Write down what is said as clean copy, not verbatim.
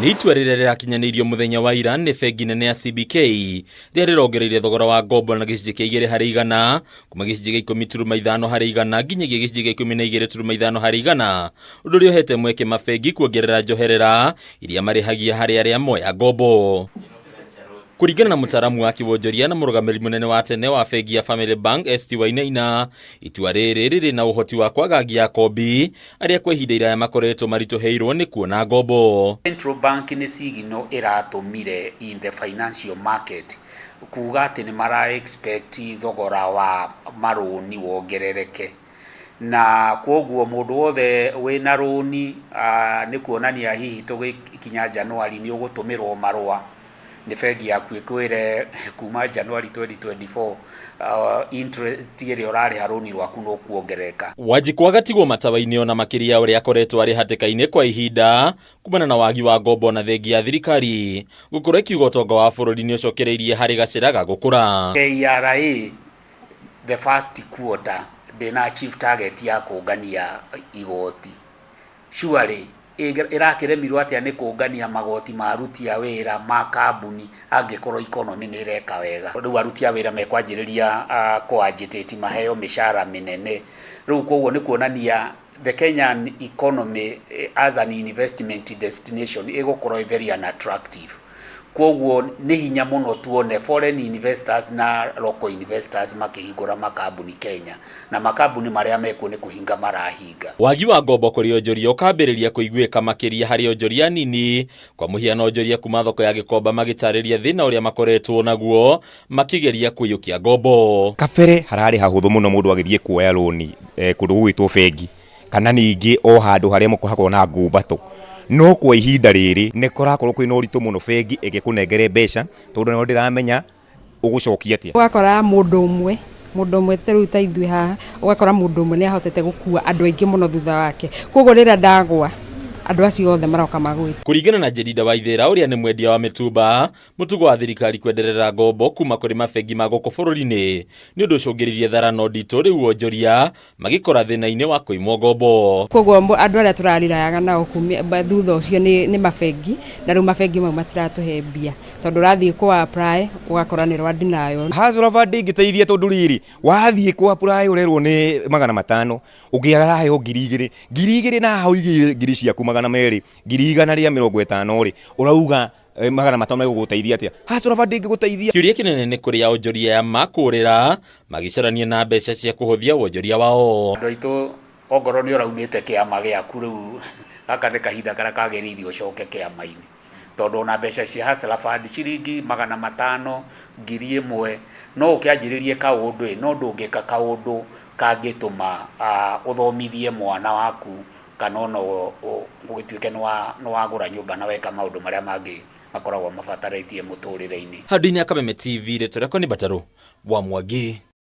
Ni itua rĩrĩa rĩrakinyanĩirio mũthenya wa ira nĩ bengi nene ya CBK rĩrĩa rĩrongereire thogora wa ngombo na gĩcunjĩ kĩa 2% kuma gĩcunjĩ kĩa 10.5% nginyagia gĩcunjĩ kĩa 12.5%, ũndũ ũrĩa ũhete mweke mabengi kuongerera njoherera iria marĩhagia harĩ arĩa moya ngombo. Kũringana na mũtaaramu wa kĩwonjoria na mũrũgamĩrĩri mũnene wa tene wa bengi ya Family Bank ST Wainaina, itua rĩrĩ rĩrĩ na ũhoti wa kwagagia akombi arĩa kwa ihinda iraya makoretwo maritũhĩirwo nĩ kuona ngombo. Central Bank nĩ signal ĩratũmire in the financial market kuuga atĩ nĩ mara expect thogora wa marũni wongerereke, na kwoguo mũndũ wothe wĩna rũni nĩ kuonania hihi tũgĩkinya Januari nĩ ũgũtũmĩrwo marũa nĩ bengi yaku ĩkwĩre kuma Januari 2024 interest ĩrĩa ũrarĩha rũni rwaku no kuongereka. Wanjikũ agatigwo matawa-inĩ ona makĩria ũrĩa akoretwo arĩ hatĩka-inĩ kwa ihinda kumana na wagi wa ngombo na thengia ya thirikari gũkorwo ikiuga ũtonga wa bũrũri nĩ ũcokereirie harĩ gacĩra ga gũkũra. KRA the first quarter ndĩna achieve target ya kũngania igoti. Surely ĩrakĩremirwo atĩa nĩ kũngania magoti ma aruti a wĩra ma kambuni angĩkorwo economy nĩ ĩreka wega. Rĩu aruti a wĩra mekwanjĩrĩria kũanjĩtĩti maheo mĩcara mĩnene. Rĩu koguo nĩ kuonania the Kenyan economy as an investment destination ĩgũkorwo very unattractive. Kwoguo nĩ hinya mũno tuone foreign investors na local investors makĩhingũra makambuni Kenya, na makambuni marĩa mekuo nĩ kũhinga marahinga. Wagi wa ngombo kũrĩ onjoria ũkambĩrĩria kũiguĩka makĩria harĩ onjoria nini, kwa mũhiano onjoria kuma thoko ya Gĩkomba magĩtarĩria thĩna ũrĩa makoretwo naguo makĩgeria kũiyũkia ngombo. Kabere hararĩ hahũthũ mũno mũndũ agĩthiĩ kuoya rũni kũndũ gwĩtwo bengi, kana ningĩ o handũ harĩa mũkoragwo na ngumbato. No kwa ihinda rĩrĩ nĩ kũrakorwo kwĩna ũritũ mũno bengi ĩgĩkũnengere mbeca tondũ no ndĩramenya ũgũcokia atĩa. Ũgakora mũndũ ũmwe rĩu ta ithuĩ haha, ũgakora mũndũ ũmwe nĩ ahotete gũkua andũ aingĩ mũno thutha wake. Koguo rĩrĩa ndagwa andũ acio othe maroka magwĩte. Kũringana na Jedida Waithera ũrĩa nĩ mwendia wa mĩtumba, mũtugo wa thirikari kwenderera ngombo kuma kũrĩ mabengi ma gũkũ bũrũri-inĩ nĩ ũndũ ũcũngĩrĩirie tharano nditũ rĩu onjoria magĩkora thĩna-inĩ wa kũimwo ngombo. Koguo andũ arĩa tũrarirayaga nao thutha ũcio nĩ mabengi, na rĩu mabengi mau matiratũhe mbia tondũ ũrathiĩ kũ apply ũgakora nĩ rwa denial. Hustler Fund ĩngĩteithia tondũ rĩrĩ wathiĩ kũ apply ũrerwo nĩ 500 ũngĩaraheo 2,000 na hau ngiri ciaku 200 150 rĩ urauga 500 gũgũteithia atĩa? Hustler Fund ĩngĩgũteithia. Kĩũria kĩnene nĩ kũrĩ onjoria makũrĩra magĩcarania na mbeca cia kũhũthia wonjoria wao. Andũ aitũ ongorwo nĩ ũraumĩte kĩama gĩaku rĩu gaka nĩ kahinda karĩa kagĩrĩire ũcoke kĩama-inĩ, tondũ ona mbeca cia Hustler Fund ciringi 500 1,000 no ũkĩanjĩrĩrie kaũndũ no ndũngĩka kaũndũ kangĩtũma ũthomithie mwana waku kana ona ũgĩtuĩke nĩ wagũra nyũmba na weka maũndũ marĩa mangĩ makoragwo mabatarĩtie mũtũrĩre-inĩ. Handũ-inĩ ya Kameme TV rĩtwa rĩakwa nĩ Mbataro wa Mwangi.